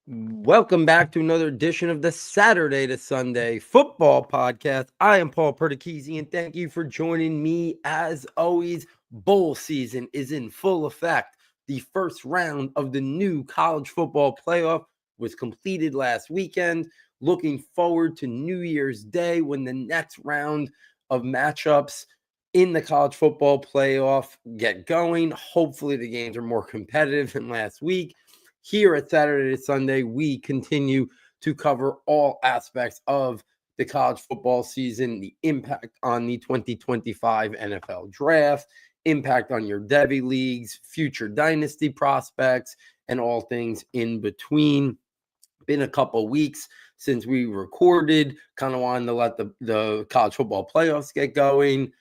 Welcome back to another edition of the Saturday to Sunday Football Podcast. I am Paul Perdichizzi, and thank you for joining me. As always, bowl season is in full effect. The first round of the new college football playoff was completed last weekend. Looking forward to New Year's Day when the next round of matchups in the college football playoff get going. Hopefully, the games are more competitive than last week. Here at Saturday to Sunday, we continue to cover all aspects of the college football season, the impact on the 2025 NFL draft, impact on your Devy leagues, future dynasty prospects, and all things in between. Been a couple weeks since we recorded, kind of wanted to let the college football playoffs get going.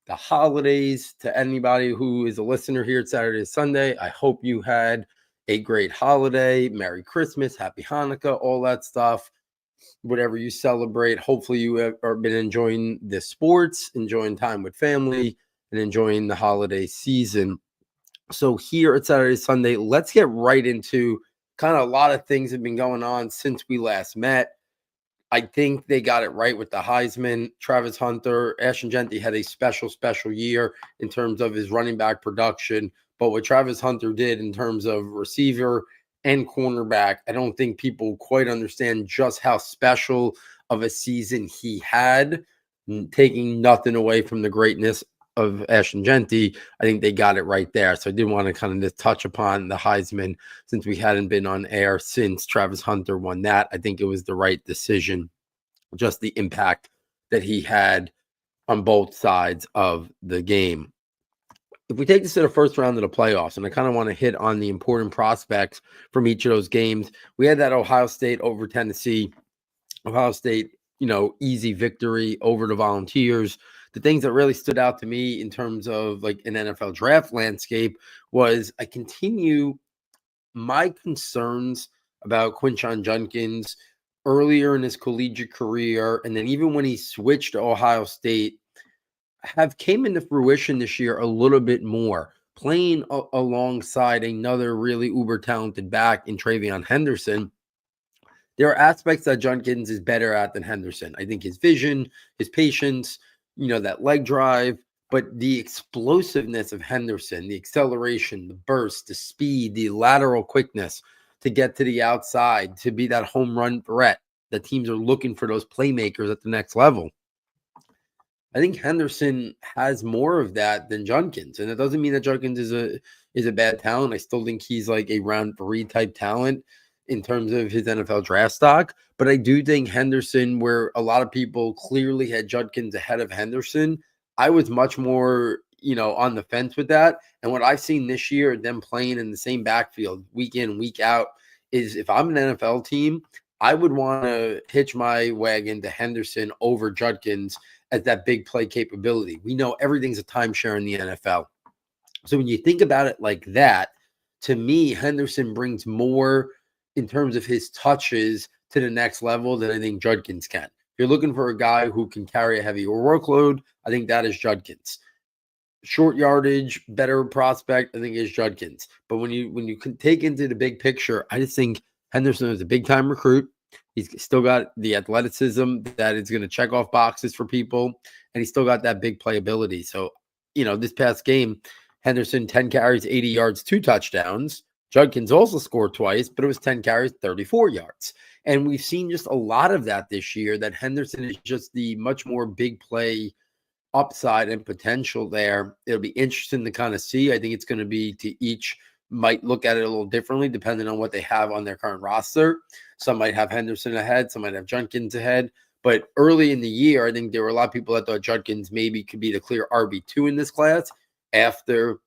The holidays, to anybody who is a listener here at Saturday to Sunday, I hope you had a great holiday, Merry Christmas, Happy Hanukkah, all that stuff, whatever you celebrate. Hopefully you have been enjoying the sports, enjoying time with family, and enjoying the holiday season. So here at Saturday, Sunday, let's get right into kind of a lot of things have been going on since we last met. I think they got it right with the Heisman. Travis Hunter, Ashton Jeanty had a special year in terms of his running back production. But what Travis Hunter did in terms of receiver and cornerback, I don't think people quite understand just how special of a season he had, taking nothing away from the greatness of Ashton Jeanty. I think they got it right there. So I did want to kind of just touch upon the Heisman since we hadn't been on air since Travis Hunter won that. I think it was the right decision, just the impact that he had on both sides of the game. If we take this to the first round of the playoffs, and I kind of want to hit on the important prospects from each of those games, we had that Ohio State over Tennessee. Ohio State, easy victory over the Volunteers. The things that really stood out to me in terms of like an NFL draft landscape was I continue my concerns about Quinshon Judkins earlier in his collegiate career, and then even when he switched to Ohio State, have came into fruition this year a little bit more, playing alongside another really uber talented back in Travion Henderson. There are aspects that Judkins is better at than Henderson. I think his vision, his patience, that leg drive, but the explosiveness of Henderson, the acceleration, the burst, the speed, the lateral quickness to get to the outside, to be that home run threat. The teams are looking for those playmakers at the next level. I think Henderson has more of that than Judkins, and it doesn't mean that Judkins is a bad talent. I still think he's like a round 3 type talent in terms of his NFL draft stock, but I do think Henderson, where a lot of people clearly had Judkins ahead of Henderson, I was much more, on the fence with that. And what I've seen this year, them playing in the same backfield week in, week out, is if I'm an NFL team, I would want to hitch my wagon to Henderson over Judkins as that big play capability. We know everything's a timeshare in the NFL. So when you think about it like that, to me, Henderson brings more in terms of his touches to the next level than I think Judkins can. If you're looking for a guy who can carry a heavier workload, I think that is Judkins. Short yardage, better prospect, I think is Judkins. But when you can take into the big picture, I just think Henderson is a big time recruit. He's still got the athleticism that is going to check off boxes for people, and he's still got that big playability. So, this past game, Henderson, 10 carries, 80 yards, 2 touchdowns. Judkins also scored twice, but it was 10 carries, 34 yards. And we've seen just a lot of that this year, that Henderson is just the much more big play upside and potential there. It'll be interesting to kind of see. I think it's going to be to each might look at it a little differently depending on what they have on their current roster. Some might have Henderson ahead, some might have Judkins ahead. But early in the year, I think there were a lot of people that thought Judkins maybe could be the clear RB2 in this class after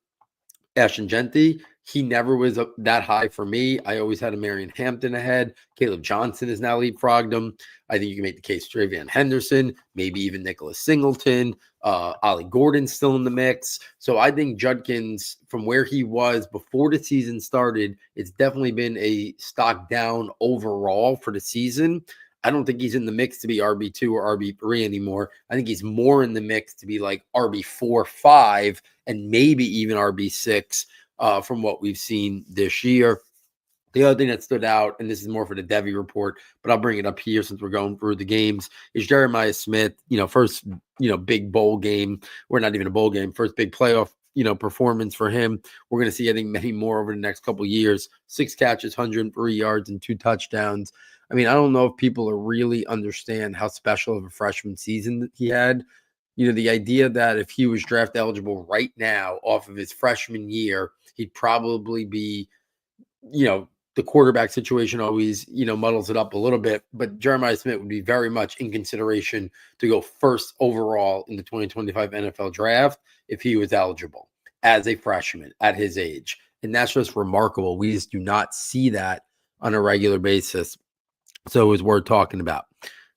Ashton Jeanty. He never was that high for me. I always had a Marion Hampton ahead. Caleb Johnson has now leapfrogged him. I think you can make the case for Travion Henderson, maybe even Nicholas Singleton. Ollie Gordon's still in the mix. So I think Judkins, from where he was before the season started, it's definitely been a stock down overall for the season. I don't think he's in the mix to be RB2 or RB3 anymore. I think he's more in the mix to be like RB4, 5, and maybe even RB6 from what we've seen this year. The other thing that stood out, and this is more for the Devy report, but I'll bring it up here since we're going through the games, is Jeremiah Smith, first, big bowl game, or not even a bowl game, first big playoff, performance for him. We're going to see, I think, many more over the next couple of years. 6 catches, 103 yards, and 2 touchdowns. I mean, I don't know if people really understand how special of a freshman season that he had. The idea that if he was draft eligible right now off of his freshman year, he'd probably be, the quarterback situation always, muddles it up a little bit, but Jeremiah Smith would be very much in consideration to go first overall in the 2025 NFL draft if he was eligible as a freshman at his age. And that's just remarkable. We just do not see that on a regular basis. So it was worth talking about.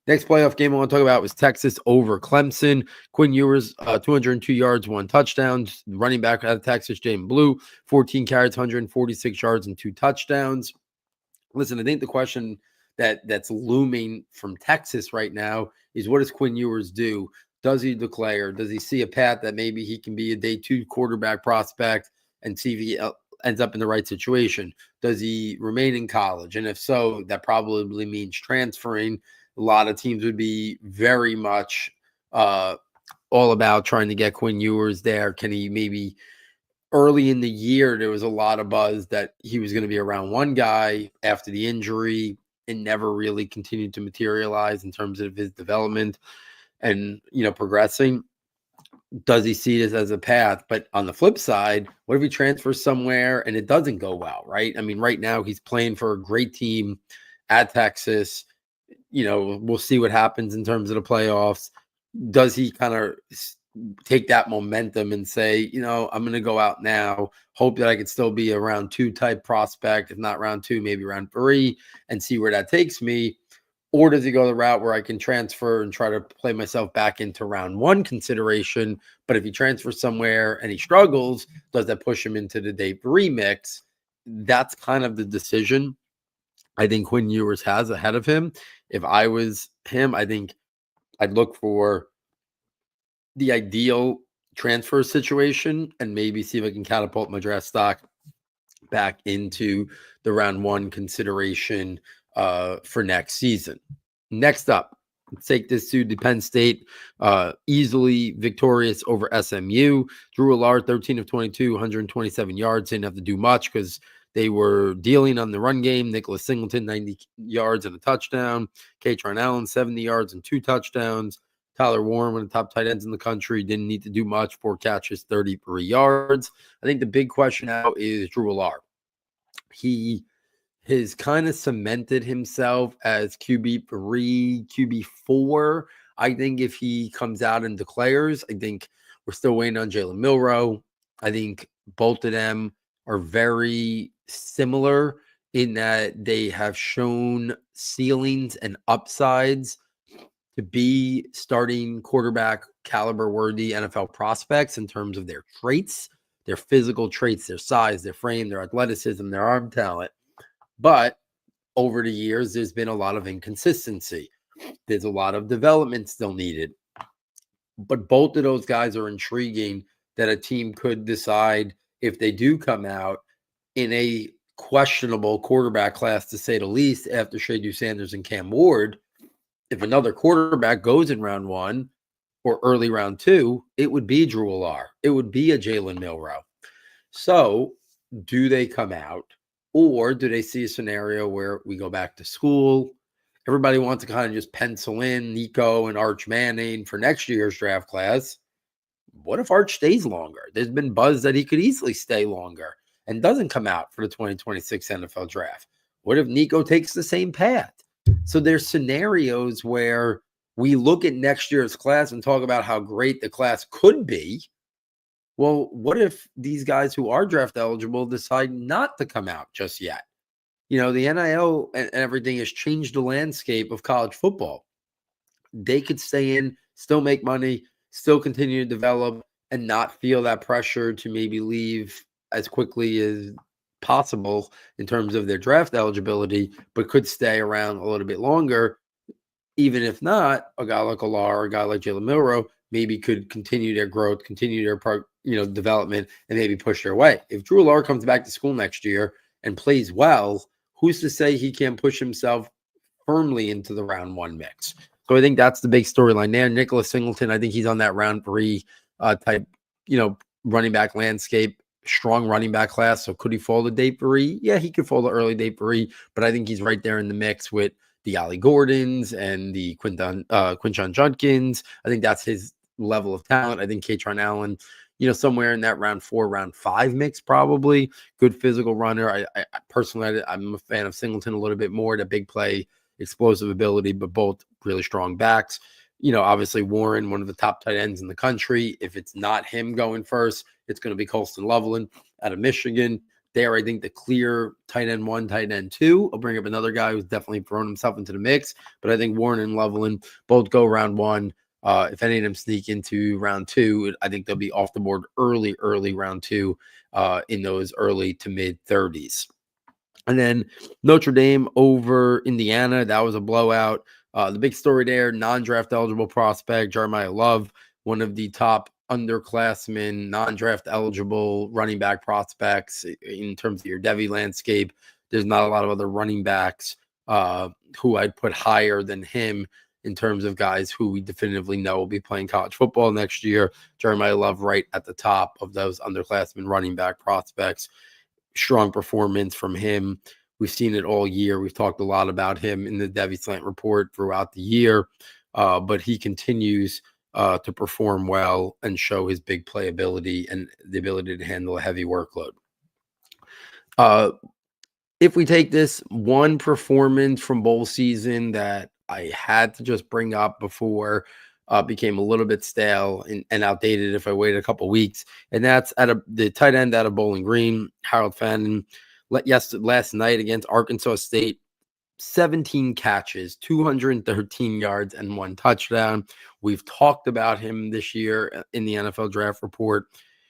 Next playoff game I want to talk about was Texas over Clemson. Quinn Ewers, 202 yards, 1 touchdown. Running back out of Texas, James Blue, 14 carries, 146 yards, and 2 touchdowns. Listen, I think the question that's looming from Texas right now is, what does Quinn Ewers do? Does he declare? Does he see a path that maybe he can be a day 2 quarterback prospect and see if he ends up in the right situation? Does he remain in college? And if so, that probably means transferring. A lot of teams would be very much all about trying to get Quinn Ewers there. Can he maybe early in the year, there was a lot of buzz that he was going to be a round 1 guy after the injury and never really continued to materialize in terms of his development and, progressing. Does he see this as a path? But on the flip side, what if he transfers somewhere and it doesn't go well, right? I mean, right now he's playing for a great team at Texas. We'll see what happens in terms of the playoffs. Does he kind of take that momentum and say, I'm going to go out now, hope that I could still be a round 2 type prospect, if not round 2, maybe round 3, and see where that takes me? Or does he go the route where I can transfer and try to play myself back into round 1 consideration? But if he transfers somewhere and he struggles, does that push him into the day 3 mix? That's kind of the decision I think Quinn Ewers has ahead of him. If I was him, I think I'd look for the ideal transfer situation and maybe see if I can catapult my draft stock back into the round 1 consideration for next season. Next up, let's take this to the Penn State, easily victorious over SMU. Drew Allard, 13 of 22, 127 yards. Didn't have to do much because they were dealing on the run game. Nicholas Singleton, 90 yards and a touchdown. Katron Allen, 70 yards and 2 touchdowns. Tyler Warren, one of the top tight ends in the country, didn't need to do much. 4 catches, 33 yards. I think the big question now is Drew Allard. He has kind of cemented himself as QB3, QB4. I think if he comes out and declares, I think we're still waiting on Jalen Milroe. I think both of them are very similar in that they have shown ceilings and upsides to be starting quarterback caliber worthy NFL prospects in terms of their traits, their physical traits, their size, their frame, their athleticism, their arm talent. But over the years, there's been a lot of inconsistency. There's a lot of development still needed. But both of those guys are intriguing that a team could decide if they do come out in a questionable quarterback class, to say the least, after Shadu Sanders and Cam Ward. If another quarterback goes in round 1 or early round 2, it would be Drew Allard. It would be a Jalen Milroe. So do they come out, or do they see a scenario where we go back to school? Everybody wants to kind of just pencil in Nico and Arch Manning for next year's draft class. What if Arch stays longer? There's been buzz that he could easily stay longer and doesn't come out for the 2026 NFL draft. What if Nico takes the same path? So there's scenarios where we look at next year's class and talk about how great the class could be. Well, what if these guys who are draft eligible decide not to come out just yet? The NIL and everything has changed the landscape of college football. They could stay in, still make money, still continue to develop, and not feel that pressure to maybe leave as quickly as possible in terms of their draft eligibility, but could stay around a little bit longer. Even if not, a guy like Allard, a guy like Jalen Milroe maybe could continue their growth, continue their development, and maybe push their way. If Drew Allard comes back to school next year and plays well, who's to say he can't push himself firmly into the round 1 mix? So I think that's the big storyline there. Nicholas Singleton, I think he's on that round 3 type, running back landscape, strong running back class. So could he fall to day 3? Yeah, he could fall to early day 3, but I think he's right there in the mix with the Ollie Gordons and the Quinshon Judkins. I think that's his level of talent. I think Katron Allen, somewhere in that round 4, round 5 mix, probably. Good physical runner. I personally, I'm a fan of Singleton a little bit more, the big play, explosive ability, but both really strong backs. Obviously Warren, one of the top tight ends in the country. If it's not him going first, it's going to be Colston Loveland out of Michigan. There, I think the clear tight end 1, tight end 2. I'll bring up another guy who's definitely thrown himself into the mix, but I think Warren and Loveland both go round 1. If any of them sneak into round 2, I think they'll be off the board early round 2 in those early to mid 30s. And then Notre Dame over Indiana, that was a blowout. The big story there, non-draft eligible prospect, Jeremiah Love, one of the top underclassmen, non-draft eligible running back prospects in terms of your Devy landscape. There's not a lot of other running backs who I'd put higher than him in terms of guys who we definitively know will be playing college football next year. Jeremiah Love right at the top of those underclassmen running back prospects. Strong performance from him. We've seen it all year. We've talked a lot about him in the Devy Slant Report throughout the year, but he continues to perform well and show his big playability and the ability to handle a heavy workload. If we take this one performance from bowl season that I had to just bring up before became a little bit stale and outdated if I waited a couple weeks, and that's the tight end out of Bowling Green, Harold Fannin. Last night against Arkansas State, 17 catches, 213 yards, and 1 touchdown. We've talked about him this year in the NFL Draft Report.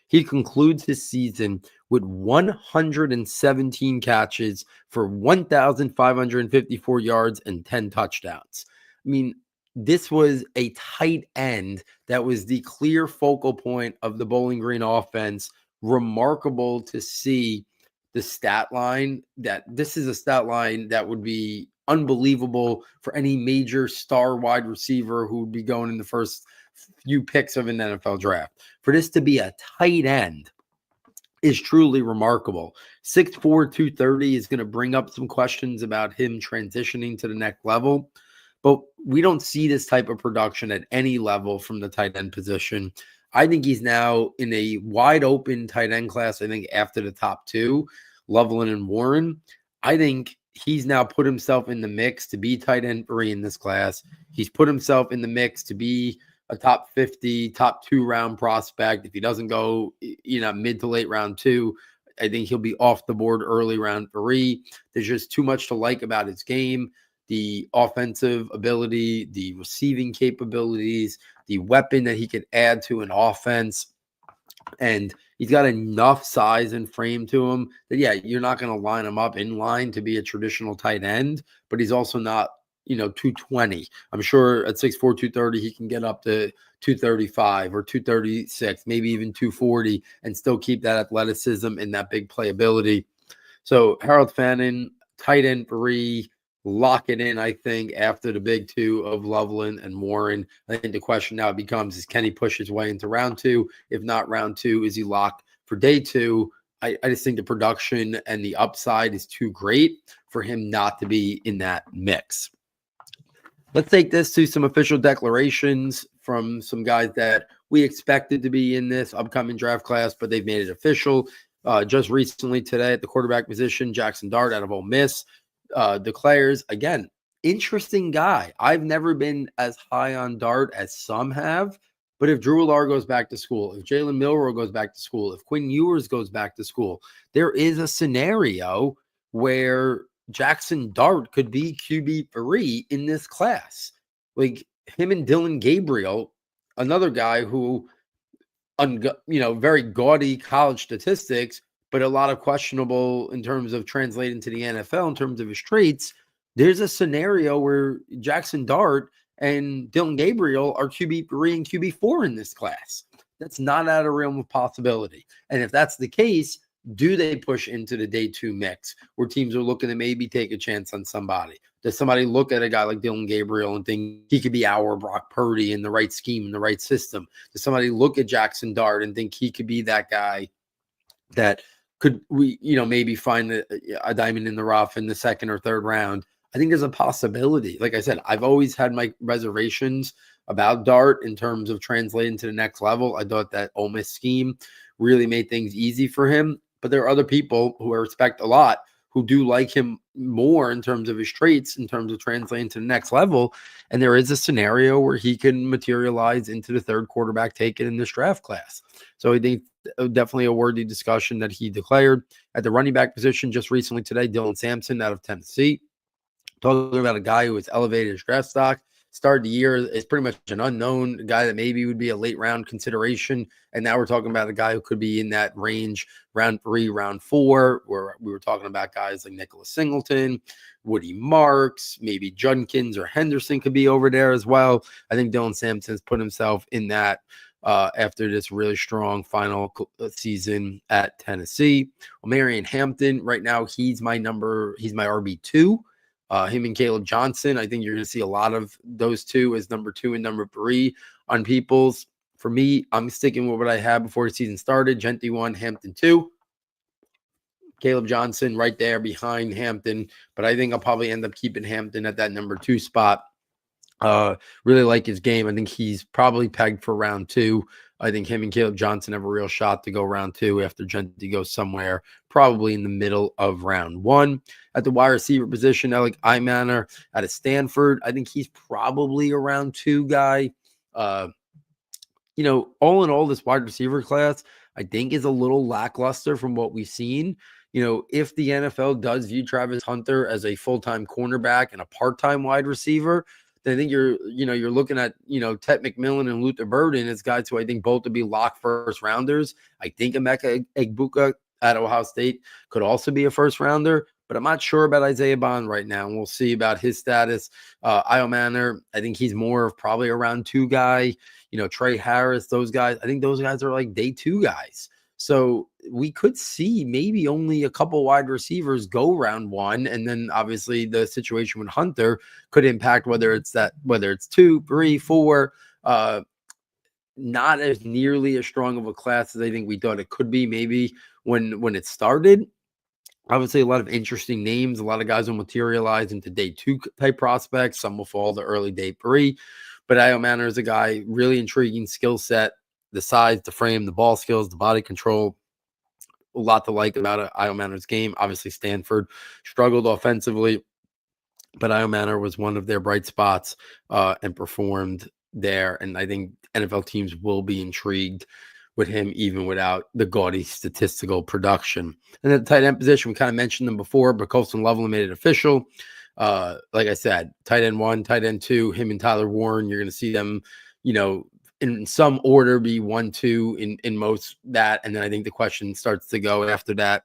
He concludes his season with 117 catches for 1,554 yards and 10 touchdowns. I mean, this was a tight end that was the clear focal point of the Bowling Green offense. Remarkable to see the stat line. That this is a stat line that would be unbelievable for any major star wide receiver who would be going in the first few picks of an NFL draft. For this to be a tight end is truly remarkable. 6'4", 230 is going to bring up some questions about him transitioning to the next level, but we don't see this type of production at any level from the tight end position. I think he's now in a wide open tight end class. I think after the top 2, Loveland and Warren, I think he's now put himself in the mix to be tight end 3 in this class. He's put himself in the mix to be a top 50, top 2 round prospect. If he doesn't go, mid to late round 2, I think he'll be off the board early round 3. There's just too much to like about his game. The offensive ability, the receiving capabilities, the weapon that he could add to an offense. And he's got enough size and frame to him that, yeah, you're not going to line him up in line to be a traditional tight end, but he's also not, 220. I'm sure at 6'4", 230, he can get up to 235 or 236, maybe even 240, and still keep that athleticism and that big playability. So Harold Fannin, tight end 3, lock it in, I think, after the big 2 of Loveland and Warren. I think the question now becomes, is can he push his way into round 2? If not round 2, is he locked for day 2? I just think the production and the upside is too great for him not to be in that mix. Let's take this to some official declarations from some guys that we expected to be in this upcoming draft class, but they've made it official. Just recently today at the quarterback position, Jackson Dart out of Ole Miss declares, again, interesting guy. I've never been as high on Dart as some have, but if Drew Allar goes back to school, if Jalen Milroe goes back to school, if Quinn Ewers goes back to school, there is a scenario where Jackson Dart could be QB3 in this class. Like him and Dylan Gabriel, another guy who, very gaudy college statistics, but a lot of questionable in terms of translating to the NFL in terms of his traits. There's a scenario where Jackson Dart and Dylan Gabriel are QB3 and QB4 in this class. That's not out of realm of possibility. And if that's the case, Do they push into the day 2 mix where teams are looking to maybe take a chance on somebody? Does somebody look at a guy like Dylan Gabriel and think he could be our Brock Purdy in the right scheme, in the right system? Does somebody look at Jackson Dart and think he could be that guy that could maybe find a diamond in the rough in the second or third round? I think there's a possibility. Like I said, I've always had my reservations about Dart in terms of translating to the next level. I thought that Ole Miss scheme really made things easy for him. But there are other people who I respect a lot who do like him more in terms of his traits, in terms of translating to the next level. And there is a scenario where he can materialize into the third quarterback taken in this draft class. So I think definitely a worthy discussion that he declared. At the running back position just recently today, Dylan Sampson out of Tennessee. Talking about a guy who was elevated his draft stock. Started the year is pretty much an unknown guy that maybe would be a late round consideration. And now we're talking about a guy who could be in that range, round 3, round 4, where we were talking about guys like Nicholas Singleton, Woody Marks, maybe Judkins or Henderson could be over there as well. I think Dylan Sampson has put himself in that after this really strong final season at Tennessee. Well, Marion Hampton, right now, he's my RB2. Him and Caleb Johnson, I think you're going to see a lot of those two as number 2 and number 3 on people's. For me, I'm sticking with what I had before the season started. Genty 1, Hampton 2. Caleb Johnson right there behind Hampton, but I think I'll probably end up keeping Hampton at that number 2 spot. Really like his game. I think he's probably pegged for round 2. I think him and Caleb Johnson have a real shot to go round 2 after Genty goes somewhere probably in the middle of round 1. At the wide receiver position, I like Imanner out of Stanford. I think he's probably a round 2 guy. All in all, this wide receiver class, I think, is a little lackluster from what we've seen. If the NFL does view Travis Hunter as a full-time cornerback and a part-time wide receiver, I think you're looking at, Tet McMillan and Luther Burden as guys who I think both to be locked first rounders. I think Emeka Egbuka at Ohio State could also be a first rounder, but I'm not sure about Isaiah Bond right now. And we'll see about his status. Io Manor, I think he's more of probably a round 2 guy. Trey Harris, those guys, I think those guys are like day 2 guys. So we could see maybe only a couple wide receivers go round 1. And then obviously the situation with Hunter could impact whether it's 2, 3, 4, not as nearly as strong of a class as I think we thought it could be maybe when it started. Obviously, a lot of interesting names. A lot of guys will materialize into day 2 type prospects. Some will fall to early day 3. But Io Manor is a guy, really intriguing skill set. The size, the frame, the ball skills, the body control. A lot to like about Io Manor's game. Obviously, Stanford struggled offensively, but Io Manor was one of their bright spots and performed there. And I think NFL teams will be intrigued with him even without the gaudy statistical production. And at the tight end position, we kind of mentioned them before, but Colston Loveland made it official. Like I said, tight end 1, tight end 2, him and Tyler Warren, you're going to see them, in some order be 1, 2 in most that. And then I think the question starts to go after that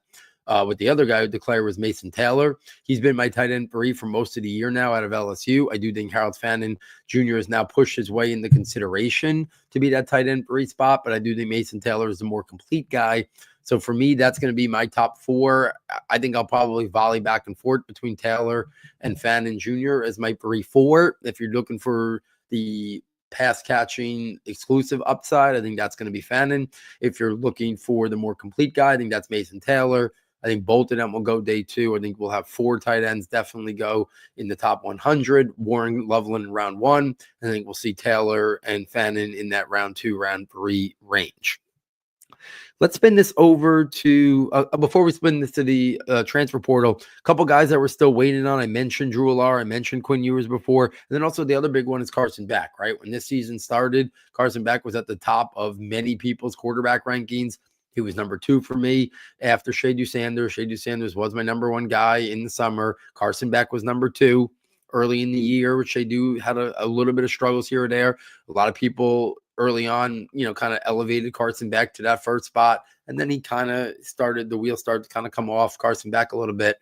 with the other guy who declared was Mason Taylor. He's been my tight end 3 for most of the year now out of LSU. I do think Harold Fannin Jr. has now pushed his way into consideration to be that tight end 3 spot, but I do think Mason Taylor is the more complete guy. So for me, that's going to be my top 4. I think I'll probably volley back and forth between Taylor and Fannin Jr. as my 3-4. If you're looking for the pass catching exclusive upside, I think that's going to be Fannin. If you're looking for the more complete guy, I think that's Mason Taylor. I think both of them will go day 2. I think we'll have 4 tight ends definitely go in the top 100. Warren, Loveland in round 1. I think we'll see Taylor and Fannin in that round 2, round 3 range. Let's spin this over to, before we spin this to the transfer portal, a couple guys that we're still waiting on. I mentioned Drew Alar, I mentioned Quinn Ewers before. And then also the other big one is Carson Beck, right? When this season started, Carson Beck was at the top of many people's quarterback rankings. He was number 2 for me after Shadu Sanders. Shadu Sanders was my number 1 guy in the summer. Carson Beck was number 2 early in the year, which Shadu had a little bit of struggles here or there. A lot of people early on, kind of elevated Carson Beck to that first spot. And then he kind of the wheels started to kind of come off Carson Beck a little bit.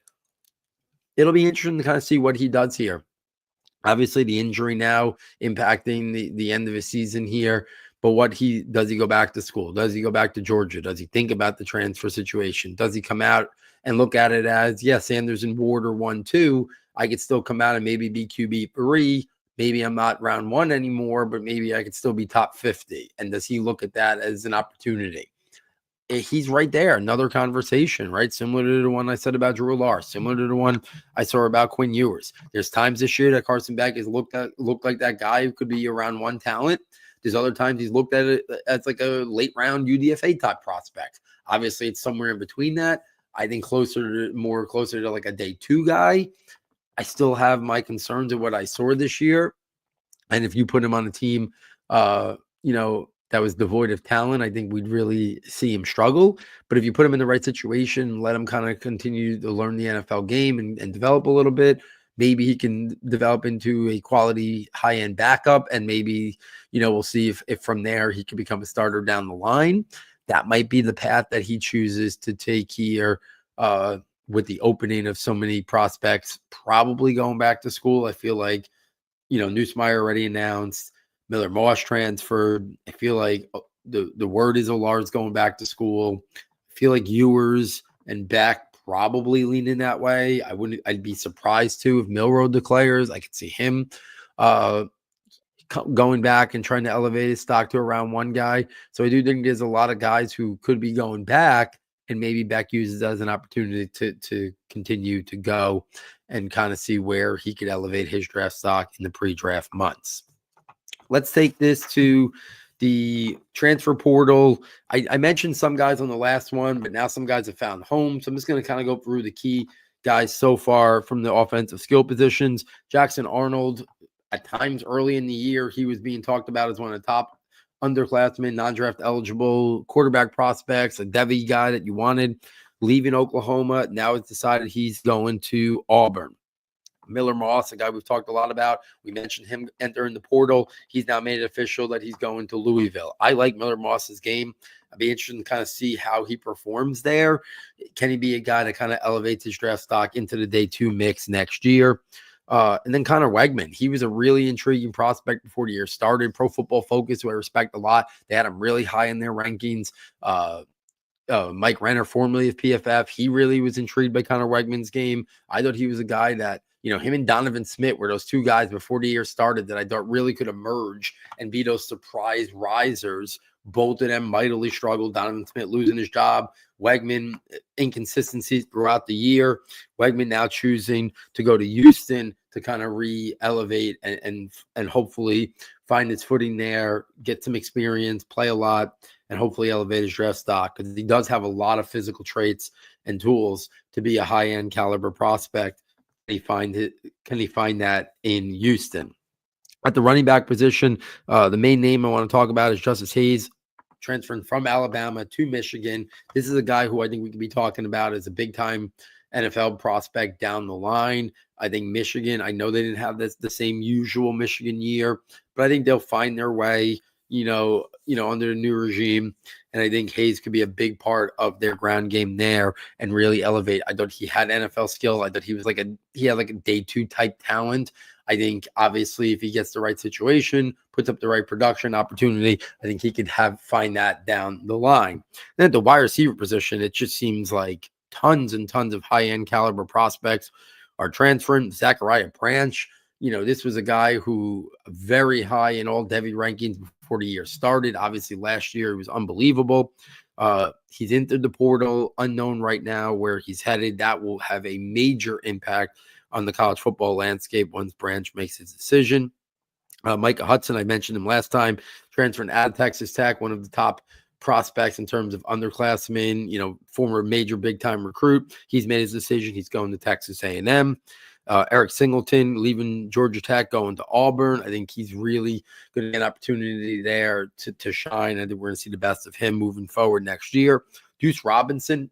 It'll be interesting to kind of see what he does here. Obviously, the injury now impacting the end of his season here. But does he go back to school? Does he go back to Georgia? Does he think about the transfer situation? Does he come out and look at it as, yeah, Sanders and Ward are 1-2. I could still come out and maybe be QB3. Maybe I'm not round 1 anymore, but maybe I could still be top 50. And does he look at that as an opportunity? He's right there. Another conversation, right? Similar to the one I said about Drew Lars, similar to the one I saw about Quinn Ewers. There's times this year that Carson Beck has looked like that guy who could be a round 1 talent. There's other times he's looked at it as like a late round UDFA type prospect. Obviously, it's somewhere in between that. I think closer to like a day 2 guy. I still have my concerns of what I saw this year. And if you put him on a team, that was devoid of talent, I think we'd really see him struggle. But if you put him in the right situation, let him kind of continue to learn the NFL game and develop a little bit, maybe he can develop into a quality high-end backup. And maybe, we'll see if from there he can become a starter down the line. That might be the path that he chooses to take here with the opening of so many prospects, probably going back to school. I feel like, Newsmeyer already announced. Miller Moss transferred. I feel like the word is Olar's going back to school. I feel like Ewers and Beck probably lean in that way. I'd be surprised too if Milroe declares. I could see him going back and trying to elevate his stock to a round 1 guy. So I do think there's a lot of guys who could be going back, and maybe Beck uses as an opportunity to continue to go and kind of see where he could elevate his draft stock in the pre-draft months. Let's take this to the transfer portal. I mentioned some guys on the last one, but now some guys have found homes. So I'm just going to kind of go through the key guys so far from the offensive skill positions. Jackson Arnold, at times early in the year, he was being talked about as one of the top underclassmen, non-draft eligible quarterback prospects, a Devy guy that you wanted, leaving Oklahoma. Now it's decided he's going to Auburn. Miller Moss, a guy we've talked a lot about. We mentioned him entering the portal. He's now made it official that he's going to Louisville. I like Miller Moss's game. I'd be interested to kind of see how he performs there. Can he be a guy that kind of elevates his draft stock into the day 2 mix next year? And then Connor Wegman. He was a really intriguing prospect before the year started. Pro Football Focus, who I respect a lot, they had him really high in their rankings. Mike Renner, formerly of PFF, he really was intrigued by Connor Wegman's game. I thought he was a guy that, him and Donovan Smith were those 2 guys before the year started that I thought really could emerge and be those surprise risers. Both of them mightily struggled. Donovan Smith losing his job. Wegman, inconsistencies throughout the year. Wegman now choosing to go to Houston to kind of re-elevate and hopefully find his footing there, get some experience, play a lot, and hopefully elevate his draft stock, because he does have a lot of physical traits and tools to be a high-end caliber prospect. Can he find that in Houston? At the running back position, the main name I want to talk about is Justice Hayes, transferring from Alabama to Michigan. This is a guy who I think we could be talking about as a big-time NFL prospect down the line. I think Michigan, I know they didn't have the same usual Michigan year, but I think they'll find their way, under the new regime. And I think Hayes could be a big part of their ground game there and really elevate. I thought he had NFL skill. I thought he had like a day 2 type talent. I think obviously if he gets the right situation, puts up the right production opportunity, I think he could find that down the line. Then at the wide receiver position, it just seems like tons and tons of high-end caliber prospects are transferring. Zachariah Branch, this was a guy who very high in all Devy rankings before the year started. Obviously, last year it was unbelievable. He's entered the portal, unknown right now where he's headed. That will have a major impact on the college football landscape once Branch makes his decision. Micah Hudson, I mentioned him last time, transferring out of Texas Tech, one of the top prospects in terms of underclassmen, former major big-time recruit. He's made his decision. He's going to Texas A&M. Eric Singleton leaving Georgia Tech, going to Auburn. I think he's really going to get an opportunity there to shine. I think we're going to see the best of him moving forward next year. Deuce Robinson,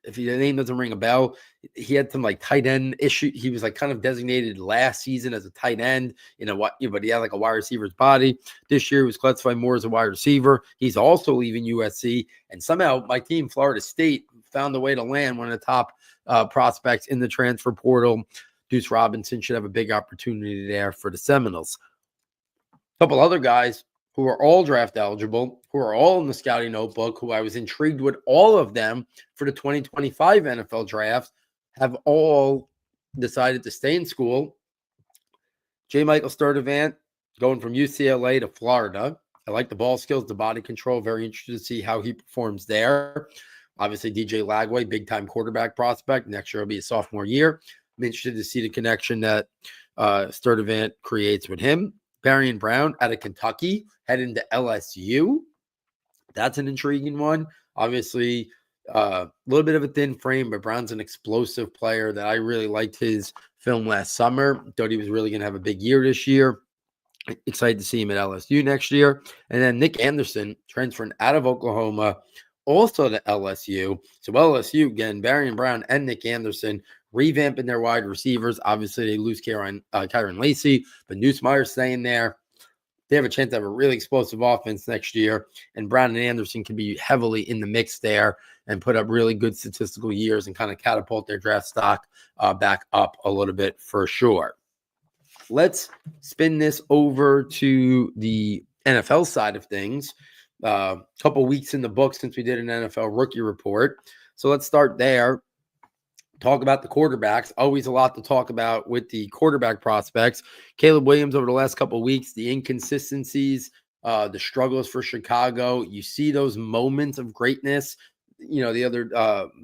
if the name doesn't ring a bell, he had some tight end issue. He was kind of designated last season as a tight end, but he had a wide receiver's body. This year he was classified more as a wide receiver. He's also leaving USC, and somehow my team, Florida State, found a way to land one of the top prospects in the transfer portal. Deuce Robinson should have a big opportunity there for the Seminoles. A couple other guys who are all draft eligible, who are all in the scouting notebook, who I was intrigued with all of them for the 2025 NFL draft, have all decided to stay in school. J. Michael Sturdivant going from UCLA to Florida. I like the ball skills, the body control. Very interested to see how he performs there. Obviously, DJ Lagway, big-time quarterback prospect. Next year will be a sophomore year. I'm interested to see the connection that Sturdivant creates with him. Barian Brown out of Kentucky, heading to LSU. That's an intriguing one. Obviously, a little bit of a thin frame, but Brown's an explosive player that I really liked his film last summer. Thought he was really going to have a big year this year. Excited to see him at LSU next year. And then Nick Anderson transferring out of Oklahoma, also to LSU. So LSU, again, Barian Brown and Nick Anderson revamping their wide receivers. Obviously, they lose Kyron Lacey, but Nussmeyer's staying there. They have a chance to have a really explosive offense next year, and Brown and Anderson can be heavily in the mix there and put up really good statistical years and kind of catapult their draft stock back up a little bit for sure. Let's spin this over to the NFL side of things. A couple weeks in the book since we did an NFL rookie report. So let's start there. Talk about the quarterbacks. Always a lot to talk about with the quarterback prospects. Caleb Williams over the last couple of weeks, the inconsistencies, the struggles for Chicago. You see those moments of greatness. You know, the other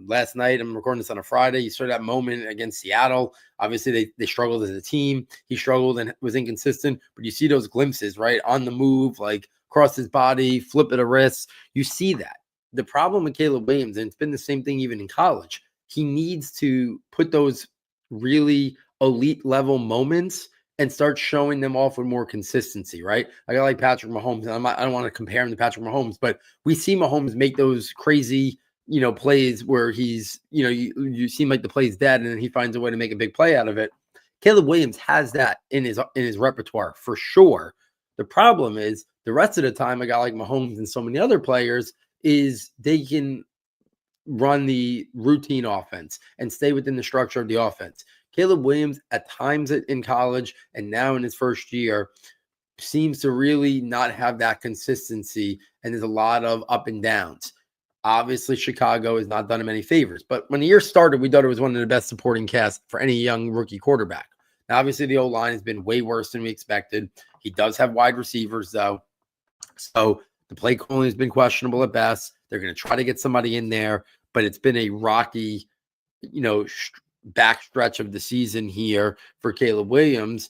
last night, I'm recording this on a Friday. You saw that moment against Seattle. Obviously, they struggled as a team. He struggled and was inconsistent, but you see those glimpses, right? On the move, like across his body, flip of the wrist. You see that. The problem with Caleb Williams, and it's been the same thing even in college, he needs to put those really elite level moments and start showing them off with more consistency, right? I got like Patrick Mahomes, and I don't want to compare him to Patrick Mahomes, but we see Mahomes make those crazy, plays where he's, you seem like the play's dead, and then he finds a way to make a big play out of it. Caleb Williams has that in his repertoire for sure. The problem is the rest of the time, a guy like Mahomes and so many other players is they can run the routine offense and stay within the structure of the offense. Caleb Williams at times in college and now in his first year seems to really not have that consistency, and there's a lot of up and downs. Obviously, Chicago has not done him any favors, but when the year started, we thought it was one of the best supporting casts for any young rookie quarterback. Now, obviously, the O-line has been way worse than we expected. He does have wide receivers, though, so the play calling has been questionable at best. They're going to try to get somebody in there, but it's been a rocky, backstretch of the season here for Caleb Williams,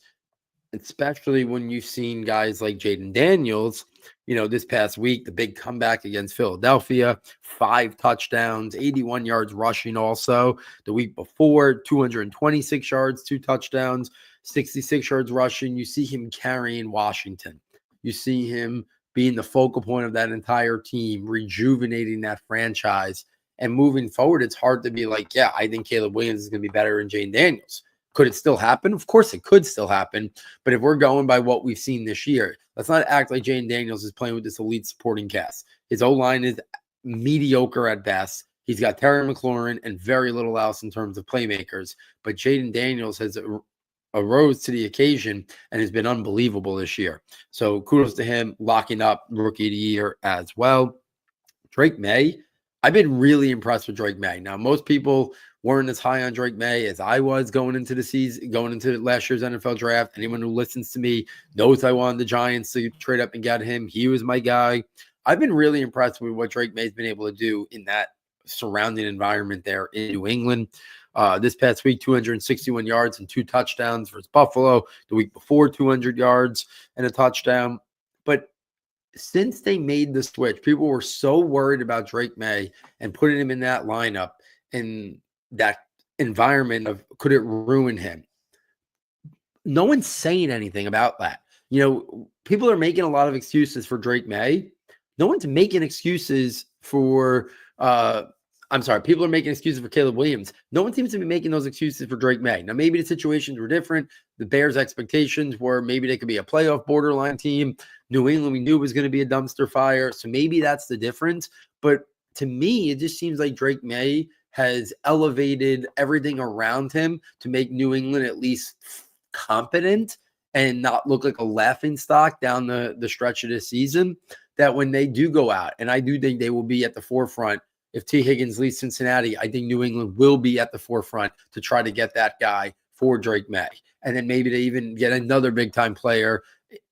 especially when you've seen guys like Jaden Daniels, this past week, the big comeback against Philadelphia, 5 touchdowns, 81 yards rushing also. The week before, 226 yards, 2 touchdowns, 66 yards rushing. You see him carrying Washington. You see him being the focal point of that entire team, rejuvenating that franchise. And moving forward, it's hard to be like, yeah, I think Caleb Williams is going to be better than Jaden Daniels. Could it still happen? Of course it could still happen. But if we're going by what we've seen this year, let's not act like Jaden Daniels is playing with this elite supporting cast. His O-line is mediocre at best. He's got Terry McLaurin and very little else in terms of playmakers. But Jaden Daniels has arose to the occasion and has been unbelievable this year. So kudos to him, locking up rookie of the year as well. Drake May, I've been really impressed with Drake May. Now, most people weren't as high on Drake May as I was going into the season, going into last year's NFL draft. Anyone who listens to me knows I wanted the Giants to trade up and get him. He was my guy. I've been really impressed with what Drake May's been able to do in that surrounding environment there in New England. This past week, 261 yards and 2 touchdowns versus Buffalo. The week before, 200 yards and a touchdown. But since they made the switch, people were so worried about Drake May and putting him in that lineup and that environment of could it ruin him? No one's saying anything about that. People are making a lot of excuses for Drake May. No one's making excuses for people are making excuses for Caleb Williams. No one seems to be making those excuses for Drake May. Now, maybe the situations were different. The Bears' expectations were maybe they could be a playoff borderline team. New England, we knew was going to be a dumpster fire. So maybe that's the difference. But to me, it just seems like Drake May has elevated everything around him to make New England at least competent. and not look like a laughing stock down the stretch of this season, that when they do go out, and I do think they will be at the forefront. If T. Higgins leaves Cincinnati, I think New England will be at the forefront to try to get that guy for Drake May. And then maybe they even get another big-time player,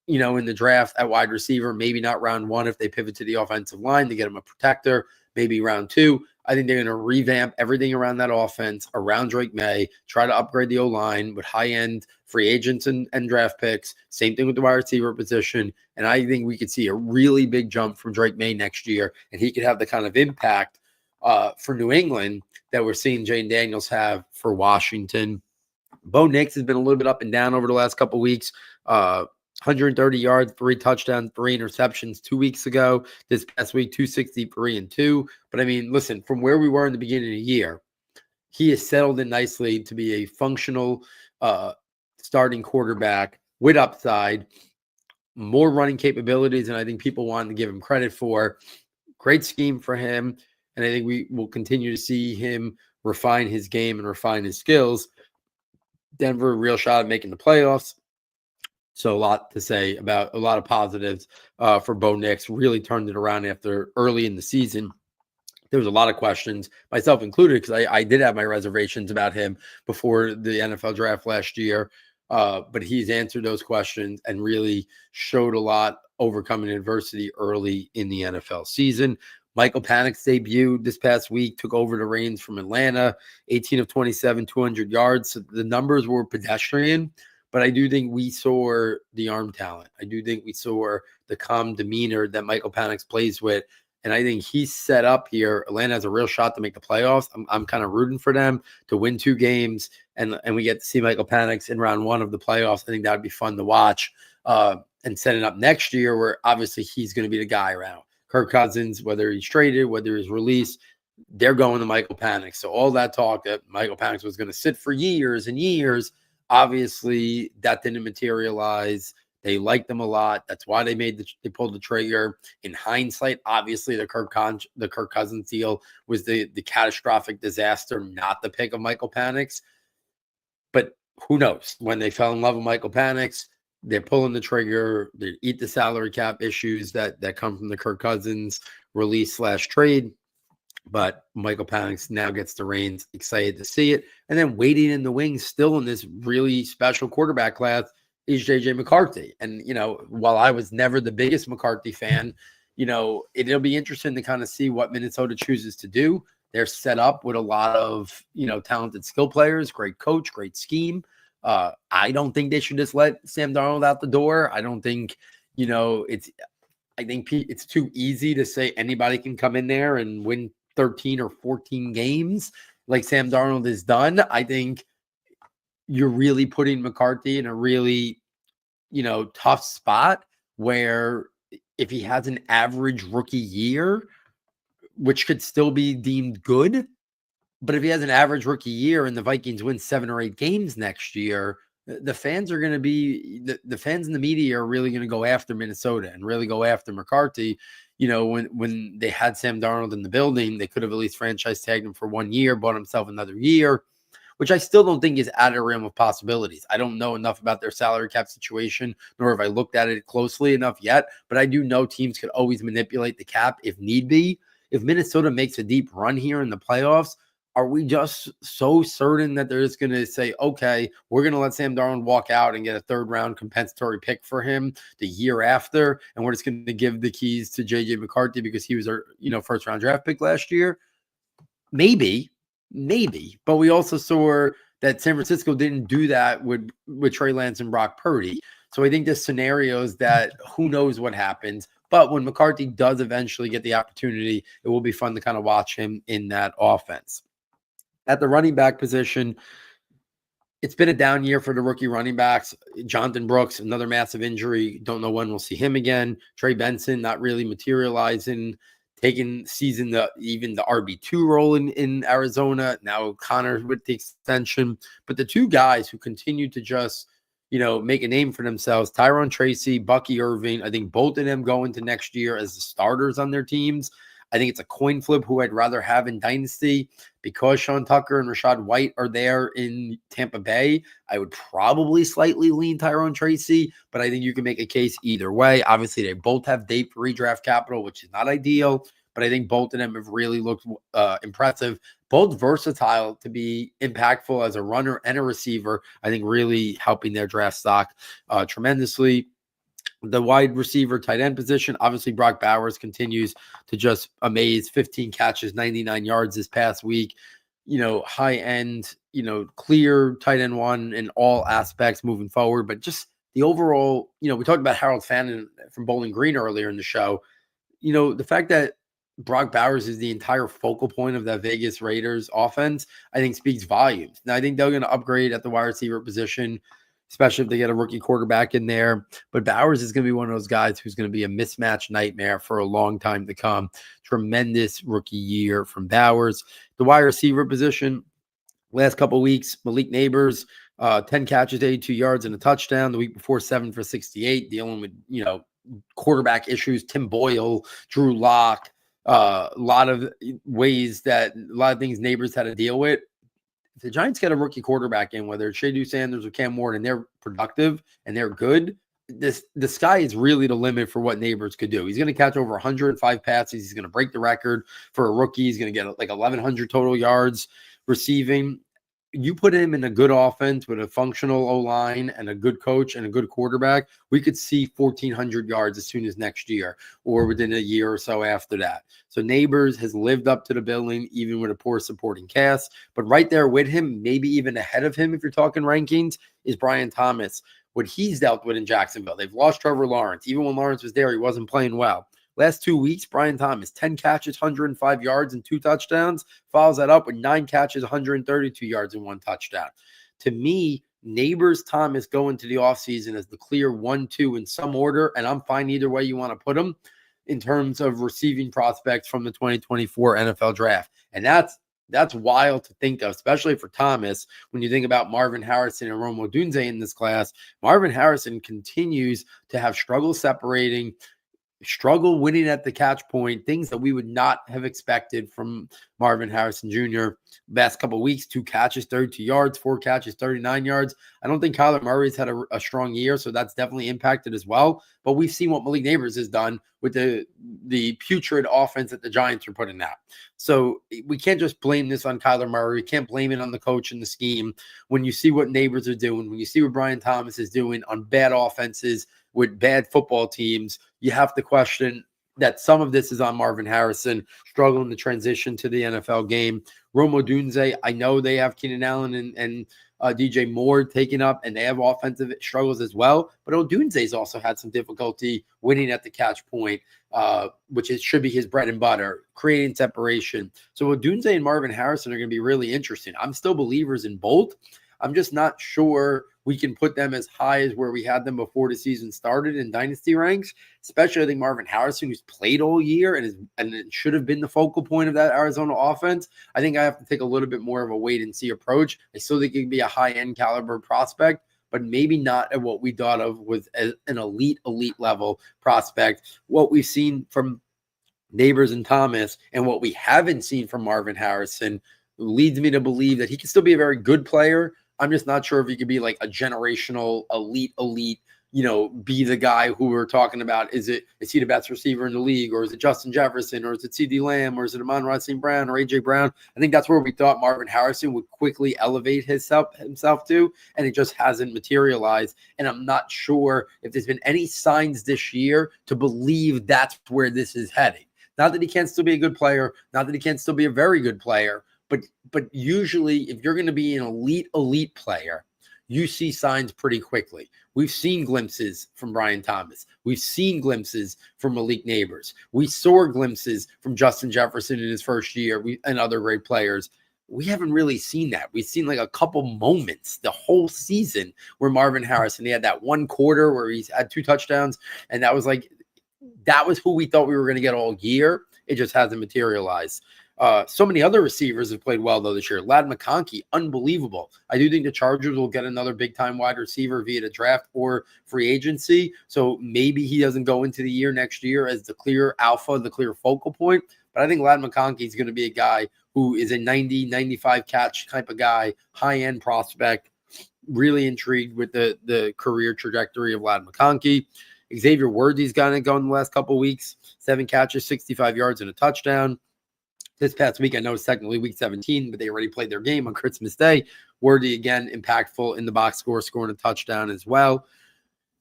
in the draft at wide receiver, maybe not round 1 if they pivot to the offensive line to get him a protector, maybe round 2. I think they're going to revamp everything around that offense, around Drake May, try to upgrade the O-line with high-end free agents and draft picks. Same thing with the wide receiver position. And I think we could see a really big jump from Drake May next year, and he could have the kind of impact for New England that we're seeing Jane Daniels have for Washington. Bo Nix has been a little bit up and down over the last couple of weeks. 130 yards, 3 touchdowns, 3 interceptions 2 weeks ago. This past week, 263 and 2. But I mean, listen, from where we were in the beginning of the year, he has settled in nicely to be a functional starting quarterback with upside, more running capabilities, and I think people wanted to give him credit for. Great scheme for him, and I think we will continue to see him refine his game and refine his skills. Denver, a real shot at making the playoffs. So a lot to say about a lot of positives for Bo Nix. Really turned it around after early in the season. There was a lot of questions, myself included, because I did have my reservations about him before the NFL draft last year. But he's answered those questions and really showed a lot overcoming adversity early in the NFL season. Michael Panik's debut this past week took over the reins from Atlanta, 18 of 27, 200 yards. So the numbers were pedestrian, but I do think we saw the arm talent. I do think we saw the calm demeanor that Michael Panik plays with. And I think he's set up here. Atlanta has a real shot to make the playoffs. I'm kind of rooting for them to win 2 games, and we get to see Michael Panik in round 1 of the playoffs. I think that would be fun to watch. And setting up next year where obviously he's going to be the guy around. Kirk Cousins, whether he's traded, whether he's released, they're going to Michael Panik. So all that talk that Michael Panik was going to sit for years and years, obviously that didn't materialize. They liked them a lot. That's why they pulled the trigger. In hindsight, obviously the Kirk Cousins deal was the catastrophic disaster, not the pick of Michael Panik. But who knows? When they fell in love with Michael Panik, they're pulling the trigger. They eat the salary cap issues that come from the Kirk Cousins release/trade. But Michael Panik now gets the reins. Excited to see it. And then waiting in the wings still in this really special quarterback class is J.J. McCarthy. And, while I was never the biggest McCarthy fan, it'll be interesting to kind of see what Minnesota chooses to do. They're set up with a lot of, talented skill players, great coach, great scheme. I don't think they should just let Sam Darnold out the door. I don't think, I think it's too easy to say anybody can come in there and win 13 or 14 games like Sam Darnold has done. I think you're really putting McCarthy in a really, tough spot where if he has an average rookie year, which could still be deemed good, but if he has an average rookie year and the Vikings win 7 or 8 games next year, the fans are going to be the fans in the media are really going to go after Minnesota and really go after McCarthy. When they had Sam Darnold in the building, they could have at least franchise tagged him for 1 year, bought himself another year, which I still don't think is out of the realm of possibilities. I don't know enough about their salary cap situation, nor have I looked at it closely enough yet, but I do know teams could always manipulate the cap if need be. If Minnesota makes a deep run here in the playoffs, are we just so certain that they're just going to say, okay, we're going to let Sam Darnold walk out and get a 3rd-round compensatory pick for him the year after, and we're just going to give the keys to J.J. McCarthy because he was our, 1st-round draft pick last year? Maybe. But we also saw that San Francisco didn't do that with Trey Lance and Brock Purdy. So I think there's scenarios that who knows what happens. But when McCarthy does eventually get the opportunity, it will be fun to kind of watch him in that offense. At the running back position, it's been a down year for the rookie running backs. Jonathan Brooks, another massive injury. Don't know when we'll see him again. Trey Benson, not really materializing, taking even the RB2 role in Arizona. Now Connor with the extension. But the 2 guys who continue to just, make a name for themselves, Tyrone Tracy, Bucky Irving, I think both of them go into next year as the starters on their teams. I think it's a coin flip who I'd rather have in Dynasty. Because Sean Tucker and Rashad White are there in Tampa Bay, I would probably slightly lean Tyrone Tracy, but I think you can make a case either way. Obviously, they both have date for redraft capital, which is not ideal, but I think both of them have really looked impressive. Both versatile to be impactful as a runner and a receiver. I think really helping their draft stock tremendously. The wide receiver tight end position, obviously Brock Bowers continues to just amaze. 15 catches, 99 yards this past week. High end, clear tight end one in all aspects moving forward. But just the overall, we talked about Harold Fannin from Bowling Green earlier in the show. The fact that Brock Bowers is the entire focal point of that Vegas Raiders offense, I think speaks volumes. Now, I think they're going to upgrade at the wide receiver position, especially if they get a rookie quarterback in there. But Bowers is going to be one of those guys who's going to be a mismatch nightmare for a long time to come. Tremendous rookie year from Bowers. The wide receiver position, last couple of weeks, Malik Neighbors, 10 catches, 82 yards, and a touchdown. The week before, 7 for 68, dealing with, quarterback issues. Tim Boyle, Drew Lock, a lot of things Neighbors had to deal with. If the Giants get a rookie quarterback in, whether it's Shadu Sanders or Cam Ward, and they're productive and they're good, the sky is really the limit for what Neighbors could do. He's going to catch over 105 passes. He's going to break the record for a rookie. He's going to get like 1,100 total yards receiving. You put him in a good offense with a functional O-line and a good coach and a good quarterback, we could see 1,400 yards as soon as next year or within a year or so after that. So Neighbors has lived up to the billing, even with a poor supporting cast. But right there with him, maybe even ahead of him, if you're talking rankings, is Brian Thomas. What he's dealt with in Jacksonville. They've lost Trevor Lawrence. Even when Lawrence was there, he wasn't playing well. Last 2 weeks, Brian Thomas, 10 catches, 105 yards, and 2 touchdowns. Follows that up with 9 catches, 132 yards, and 1 touchdown. To me, Neighbors, Thomas go into the offseason as the clear 1-2 in some order, and I'm fine either way you want to put them in terms of receiving prospects from the 2024 NFL draft. And that's wild to think of, especially for Thomas. When you think about Marvin Harrison and Rome Odunze in this class, Marvin Harrison continues to have trouble separating, struggle winning at the catch point, things that we would not have expected from Marvin Harrison Jr. Last couple of weeks, 2 catches, 32 yards, 4 catches, 39 yards. I don't think Kyler Murray's had a strong year, so that's definitely impacted as well. But we've seen what Malik Neighbors has done with the putrid offense that the Giants are putting out. So we can't just blame this on Kyler Murray. We can't blame it on the coach and the scheme. When you see what Neighbors are doing, when you see what Brian Thomas is doing on bad offenses with bad football teams, you have to question that some of this is on Marvin Harrison struggling to transition to the NFL game. Rome Odunze, I know they have Keenan Allen and DJ Moore taken up, and they have offensive struggles as well. But Odunze's also had some difficulty winning at the catch point, which should be his bread and butter, creating separation. So Odunze and Marvin Harrison are going to be really interesting. I'm still believers in both. I'm just not sure we can put them as high as where we had them before the season started in dynasty ranks, especially I think Marvin Harrison, who's played all year and it should have been the focal point of that Arizona offense. I think I have to take a little bit more of a wait and see approach. I still think he can be a high-end caliber prospect, but maybe not at what we thought of with an elite level prospect. What we've seen from Neighbors and Thomas and what we haven't seen from Marvin Harrison leads me to believe that he can still be a very good player. I'm just not sure if he could be like a generational elite, be the guy who we're talking about. Is he the best receiver in the league, or is it Justin Jefferson, or is it CeeDee Lamb, or is it Amon-Ra St. Brown or AJ Brown? I think that's where we thought Marvin Harrison would quickly elevate himself to, and it just hasn't materialized. And I'm not sure if there's been any signs this year to believe that's where this is heading. Not that he can't still be a good player, not that he can't still be a very good player, but usually if you're going to be an elite player, you see signs pretty quickly. We've seen glimpses from Brian Thomas. We've seen glimpses from Malik Neighbors. We saw glimpses from Justin Jefferson in his first year and other great players. We haven't really seen that. We've seen like a couple moments the whole season where Marvin Harrison, he had that one quarter where he's had 2 touchdowns, and that was who we thought we were going to get all year. It just hasn't materialized. So many other receivers have played well, though, this year. Ladd McConkey, unbelievable. I do think the Chargers will get another big-time wide receiver via the draft or free agency. So maybe he doesn't go into the year next year as the clear alpha, the clear focal point. But I think Ladd McConkey is going to be a guy who is a 90, 95 catch type of guy, high-end prospect. Really intrigued with the career trajectory of Ladd McConkey. Xavier Worthy's gotten it going the last couple of weeks. 7 catches, 65 yards, and a touchdown. This past week, I know it's technically week 17, but they already played their game on Christmas Day. Worthy, again, impactful in the box score, scoring a touchdown as well.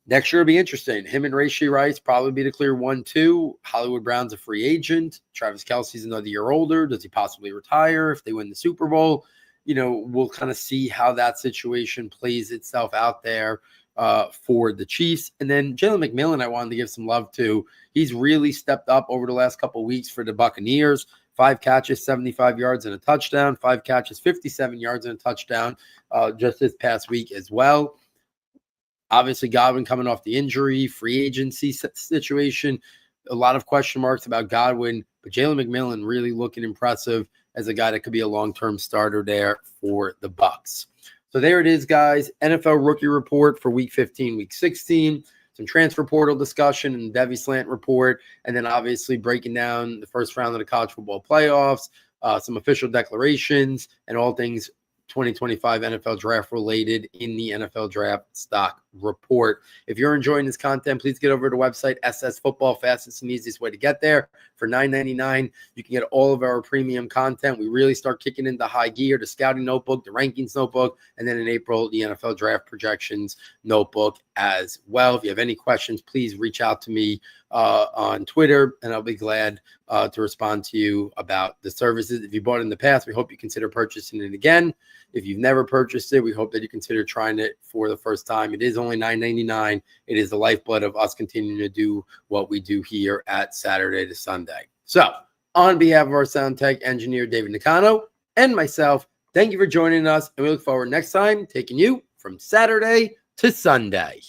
Next year will be interesting. Him and Rashee Rice probably be the clear 1-2. Hollywood Brown's a free agent. Travis Kelce's another year older. Does he possibly retire if they win the Super Bowl? We'll kind of see how that situation plays itself out there for the Chiefs. And then Jalen McMillan, I wanted to give some love to. He's really stepped up over the last couple of weeks for the Buccaneers. 5 catches, 75 yards, and a touchdown. 5 catches, 57 yards, and a touchdown just this past week as well. Obviously, Godwin coming off the injury, free agency situation. A lot of question marks about Godwin, but Jalen McMillan really looking impressive as a guy that could be a long-term starter there for the Bucs. So there it is, guys. NFL rookie report for week 15, week 16. Some transfer portal discussion and Devy Slant Report, and then obviously breaking down the first round of the college football playoffs, some official declarations, and all things 2025 NFL Draft related in the NFL Draft Stock Report. If you're enjoying this content, please get over to the website, SS Football, fastest and easiest way to get there. For $9.99, you can get all of our premium content. We really start kicking into high gear, the scouting notebook, the rankings notebook, and then in April, the NFL Draft Projections notebook as well. If you have any questions, please reach out to me on Twitter, and I'll be glad to respond to you about the services. If you bought it in the past, we hope you consider purchasing it again. If you've never purchased it, we hope that you consider trying it for the first time. It is only $9.99. It is the lifeblood of us continuing to do what we do here at Saturday to Sunday. So, on behalf of our sound tech engineer, David Nakano, and myself, thank you for joining us, and we look forward next time taking you from Saturday to Sunday.